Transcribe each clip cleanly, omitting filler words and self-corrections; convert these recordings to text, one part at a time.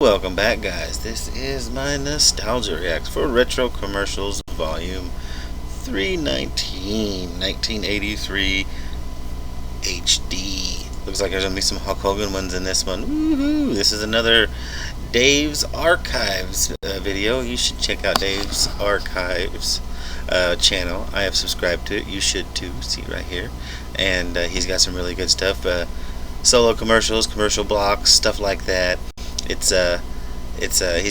Welcome back, guys. This is my Nostalgia Reacts for Retro Commercials Volume 319, 1983 HD. Looks like there's going to be some Hulk Hogan ones in this one. Woohoo! This is another Dave's Archives video. You should check out Dave's Archives channel. I have subscribed to it. You should too. See right here. And he's got some really good stuff. Solo commercials, commercial blocks, stuff like that. He's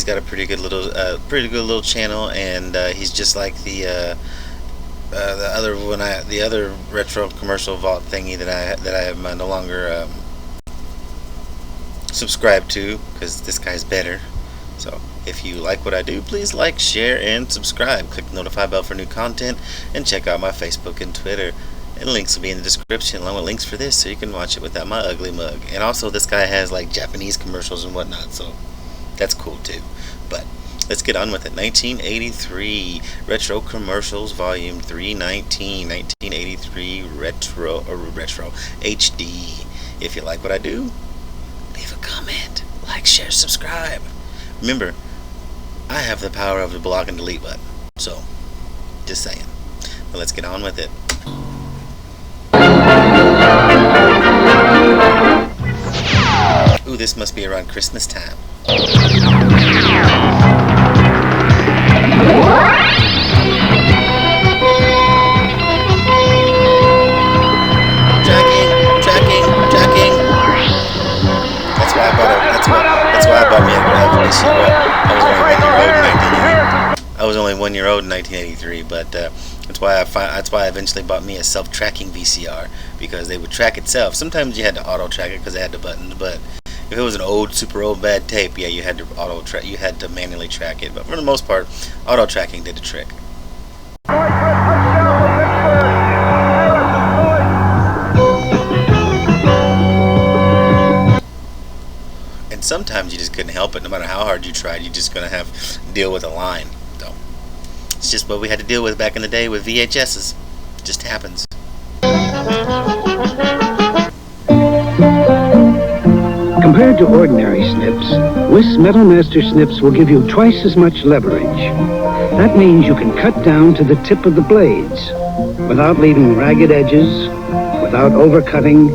got a pretty good little channel, and he's just like the other retro commercial vault thingy that I am no longer subscribed to, because this guy's better. So if you like what I do, please like, share, and subscribe. Click the notify bell for new content, and check out my Facebook and Twitter. And links will be in the description, along with links for this, so you can watch it without my ugly mug. And also, this guy has like Japanese commercials and whatnot, so that's cool too. But let's get on with it. 1983 Retro Commercials Volume 319, 1983 Retro HD. If you like what I do, leave a comment, like, share, subscribe. Remember, I have the power of the block and delete button, so just saying. But let's get on with it. Ooh, this must be around Christmas time. Tracking. That's why I bought me a Grab this year. I was only 1 year old in 1983, but that's why I eventually bought me a self-tracking VCR, because they would track itself. Sometimes you had to auto track it because they had the buttons, but if it was an super old bad tape, yeah, you had to manually track it. But for the most part, auto tracking did the trick. And sometimes you just couldn't help it. No matter how hard you tried, you're just gonna have to deal with a line. So it's just what we had to deal with back in the day with VHSs. It just happens. Compared to ordinary snips, Wiss Metal Master snips will give you twice as much leverage. That means you can cut down to the tip of the blades without leaving ragged edges, without overcutting,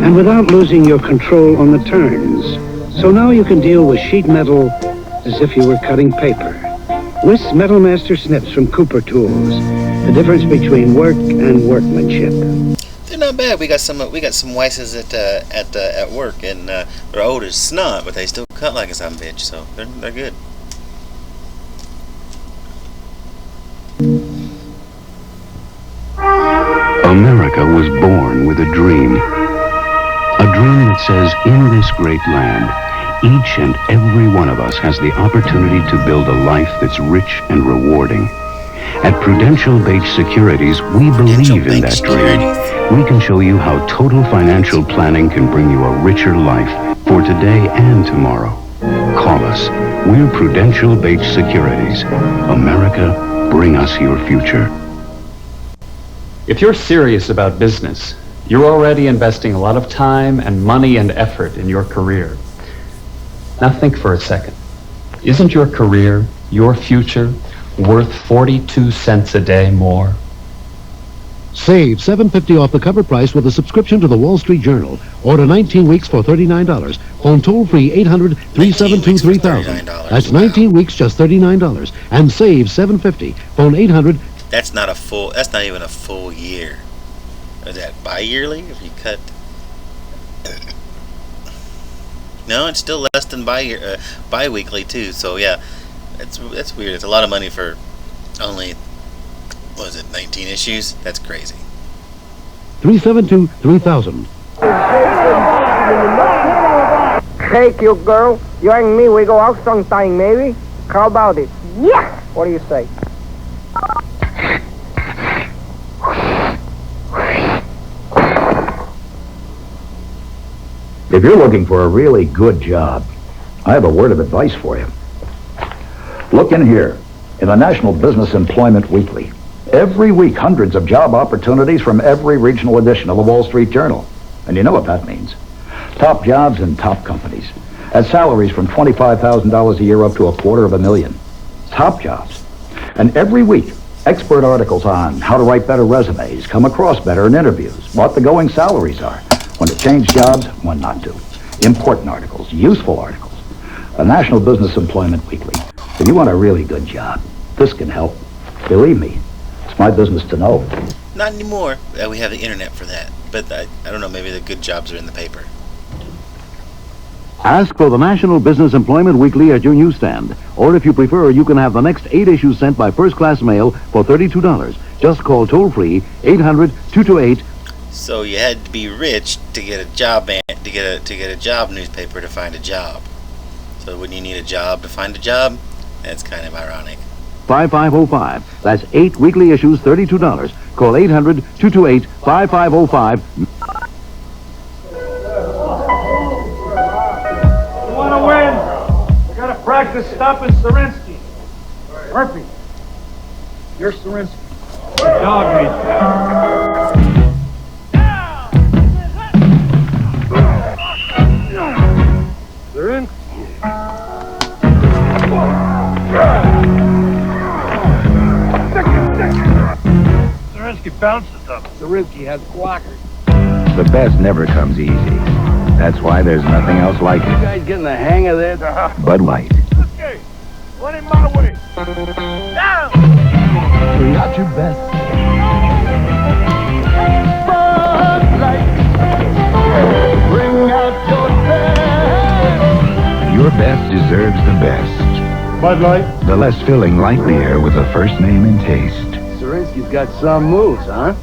and without losing your control on the turns. So now you can deal with sheet metal as if you were cutting paper. Wiss Metal Master snips from Cooper Tools. The difference between work and workmanship. They're not bad. We got some Weisses at work, and they're old as snot, but they still cut like a son of a bitch. So they're good. America was born with a dream that says, in this great land, each and every one of us has the opportunity to build a life that's rich and rewarding. At Prudential Bache Securities, we believe in that dream. We can show you how total financial planning can bring you a richer life for today and tomorrow. Call us. We're Prudential Bache Securities. America, bring us your future. If you're serious about business, you're already investing a lot of time and money and effort in your career. Now think for a second. Isn't your career, your future, worth 42 cents a day more? Save $7.50 off the cover price with a subscription to the Wall Street Journal. Order 19 weeks for $39. Phone toll-free 800-372-3000. That's 19 weeks, just $39. And save $7.50. Phone 800. That's not even a full year. Is that bi-yearly? If you cut... No, it's still less than bi-weekly too. So yeah, that's weird. It's a lot of money for only, what is it, 19 issues? That's crazy. 372-3000. Hey, cute girl, you and me, we go out sometime, maybe? How about it? Yeah. What do you say? If you're looking for a really good job, I have a word of advice for you. Look in here, in the National Business Employment Weekly. Every week, hundreds of job opportunities from every regional edition of the Wall Street Journal. And you know what that means. Top jobs and top companies. at salaries from $25,000 a year up to $250,000. Top jobs. And every week, expert articles on how to write better resumes, come across better in interviews, what the going salaries are, when to change jobs, when not to. Important articles, useful articles. A National Business Employment Weekly. If you want a really good job, this can help. Believe me, it's my business to know. Not anymore. We have the internet for that. But I don't know, maybe the good jobs are in the paper. Ask for the National Business Employment Weekly at your newsstand. Or if you prefer, you can have the next 8 issues sent by first-class mail for $32. Just call toll-free 800-228. So you had to be rich to get a job to get a job newspaper to find a job. So when you need a job to find a job, that's kind of ironic. 5505. That's 8 weekly issues, $32. Call 800-228-5505. You want to win? We got to practice stopping Sarinsky. Murphy, you're Sarinsky. Dog meat. Sarinsky. Sarinsky bounces up. Sarinsky has blockers. The best never comes easy. That's why there's nothing else like You it. guys getting the hang of this? Bud Light. Okay, run him my way. Down! Bring out your best. Bud Light. Bring out your best. Your best deserves the best. Bud Light. The less filling light beer with a first name and taste. Sarinsky's got some moves, huh?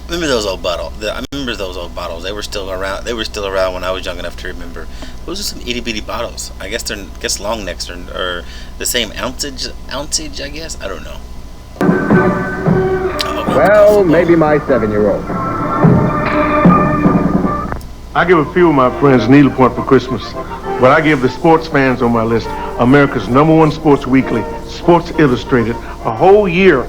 Remember those old bottles? I remember those old bottles. They were still around. They were still around when I was young enough to remember. Those are some itty bitty bottles. I guess they're long necks or the same ounceage. I guess I don't know. Well, maybe my 7-year-old. I give a few of my friends needlepoint for Christmas, but I give the sports fans on my list America's #1 sports weekly, Sports Illustrated, a whole year,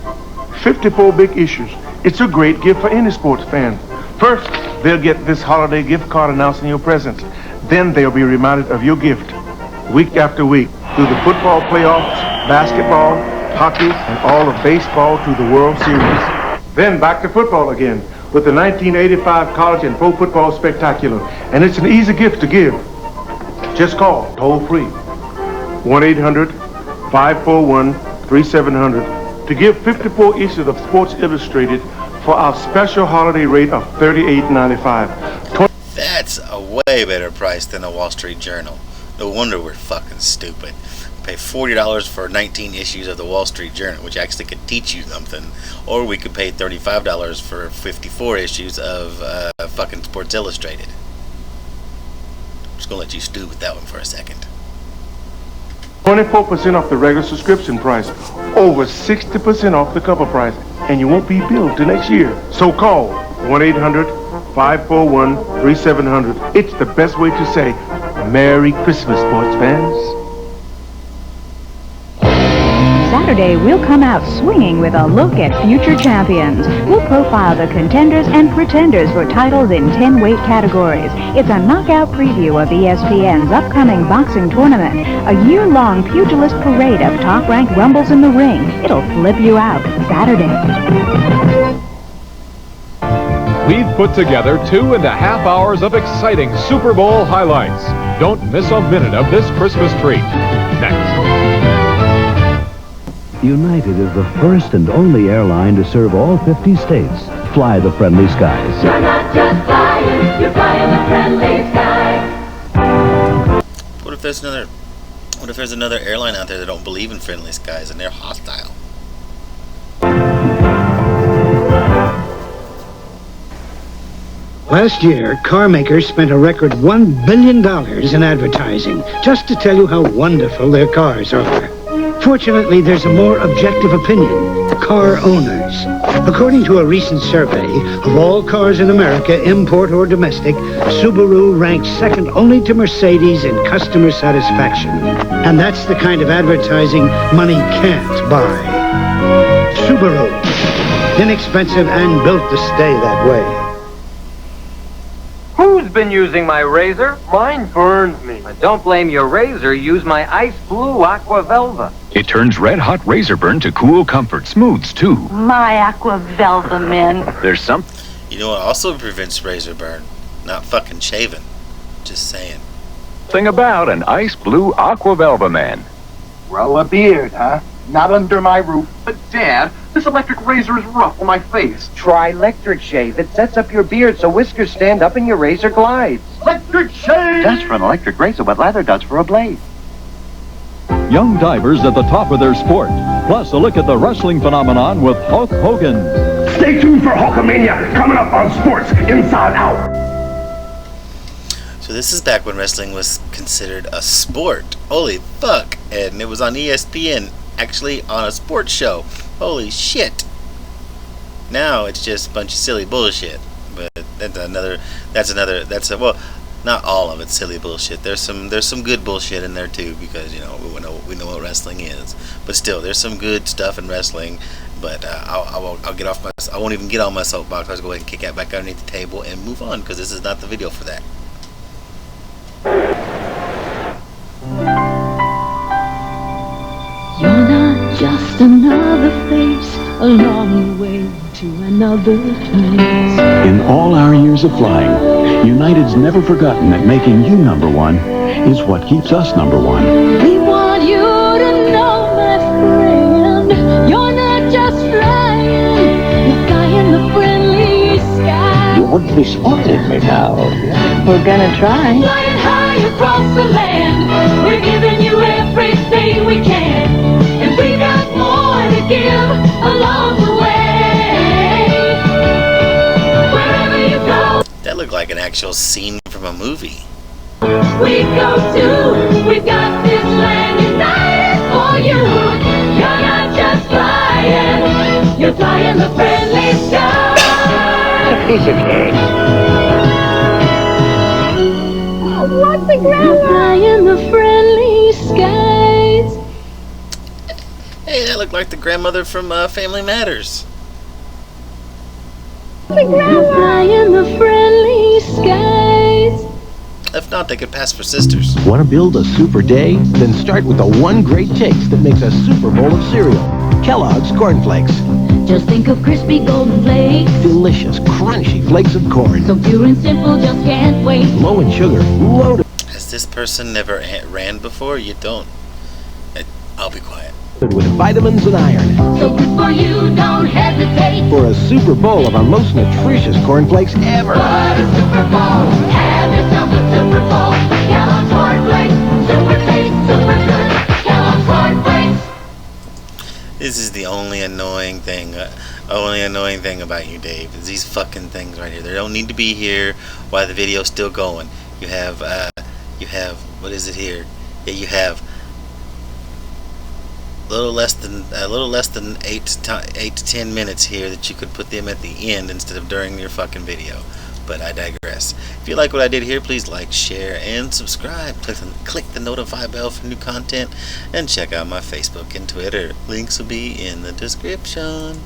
54 big issues. It's a great gift for any sports fan. First, they'll get this holiday gift card announcing your presence. Then they'll be reminded of your gift week after week through the football playoffs, basketball, hockey, and all of baseball to the World Series. Then back to football again with the 1985 College and Pro Football Spectacular. And it's an easy gift to give. Just call toll-free 1-800-541-3700 to give 54 issues of Sports Illustrated for our special holiday rate of $38.95. That's a way better price than the Wall Street Journal. No wonder we're fucking stupid. Pay $40 for 19 issues of the Wall Street Journal, which actually could teach you something. Or we could pay $35 for 54 issues of fucking Sports Illustrated. I'm just gonna let you stew with that one for a second. 24% off the regular subscription price, over 60% off the cover price, and you won't be billed till next year. So call 1-800-541-3700. It's the best way to say Merry Christmas, sports fans. Saturday, we'll come out swinging with a look at future champions. We'll profile the contenders and pretenders for titles in 10 weight categories. It's a knockout preview of ESPN's upcoming boxing tournament, a year-long pugilist parade of top-ranked rumbles in the ring. It'll flip you out Saturday. We've put together 2.5 hours of exciting Super Bowl highlights. Don't miss a minute of this Christmas treat. Next. United is the first and only airline to serve all 50 states. Fly the friendly skies. You're not just flying, you're flying the friendly skies. What if there's another airline out there that don't believe in friendly skies and they're hostile? Last year, car makers spent a record $1 billion in advertising just to tell you how wonderful their cars are. Fortunately, there's a more objective opinion: car owners. According to a recent survey of all cars in America, import or domestic, Subaru ranks second only to Mercedes in customer satisfaction. And that's the kind of advertising money can't buy. Subaru. Inexpensive and built to stay that way. Who's been using my razor. Mine burned me. Don't blame your razor. Use my Ice Blue Aqua Velva. It turns red-hot razor burn to cool comfort. Smooths, too. My Aqua Velva, men. There's some... You know what also prevents razor burn? Not fucking shaving. Just saying. Thing about an Ice Blue Aqua Velva man. Grow a beard, huh? Not under my roof. But, Dad, this electric razor is rough on my face. Try Electric Shave. It sets up your beard so whiskers stand up and your razor glides. Electric Shave! Does for an electric razor what lather does for a blade. Young divers at the top of their sport. Plus, a look at the wrestling phenomenon with Hulk Hogan. Stay tuned for Hulkamania, coming up on Sports Inside Out. So this is back when wrestling was considered a sport. Holy fuck. And it was on ESPN, actually on a sports show. Holy shit. Now it's just a bunch of silly bullshit. But well, not all of it's silly bullshit. There's some good bullshit in there too, because we know what wrestling is. But still, there's some good stuff in wrestling. But I'll get off I won't even get on my soapbox. I'll just go ahead and kick it back underneath the table and move on, because this is not the video for that. You're not just another face along the way to another place. In all our years of flying, United's never forgotten that making you number one is what keeps us number one. We want you to know, my friend, you're not just flying, you're flying the friendly sky. You wouldn't be spotting me now. We're gonna try. Flying high across the land, we're giving you everything we can, and we got more to give along the way. Wherever you go, That looked like an actual scene from a movie. we go to, we've got this land united for you. You're not just flying, you're flying the friendly sky. A piece of cake. What's the ground? Flying the friendly skies. Hey, that looked like the grandmother from Family Matters. Flying the friendly skies. If not, they could pass for sisters. Want to build a super day? Then start with the one great taste that makes a Super Bowl of cereal. Kellogg's Corn Flakes. Just think of crispy golden flakes. Delicious, crunchy flakes of corn. So pure and simple, just can't wait. Low in sugar, loaded Has this person never ran before? You don't. I'll be quiet. with vitamins and iron. So good for you, don't hesitate. For a Super Bowl of our most nutritious cornflakes ever. What a Super Bowl. Have yourself a Super Bowl. Kellogg's Corn Flakes. Super taste, super good. Kellogg's Corn Flakes. This is the only annoying thing about you, Dave, is these fucking things right here. They don't need to be here while the video's still going. You have, what is it here? Yeah, you have a little less than 8 to 10 minutes here that you could put them at the end instead of during your fucking video. But I digress. If you like what I did here, please like, share, and subscribe. Click the notify bell for new content, and check out my Facebook and Twitter. Links will be in the description.